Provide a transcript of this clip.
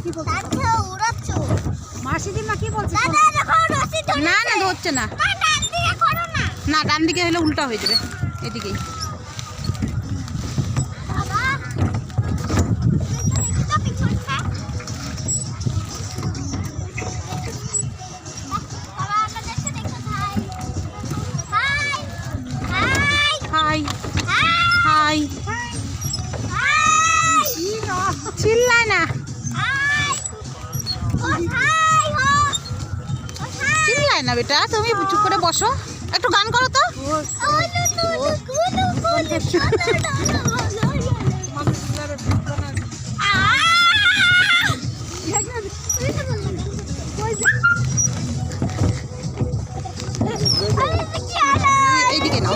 কি বলছে? মাসিদিমা কি বলছে? না না ধরছে না, না ডান দিকে হলে উল্টা হয়ে যাবে, এদিকেই। হাই হাই, চিল্লায় না, চিল্লায় না বেটা, তুমি চুপ করে বসো, একটু গান করো তো। এইদিকে নাও।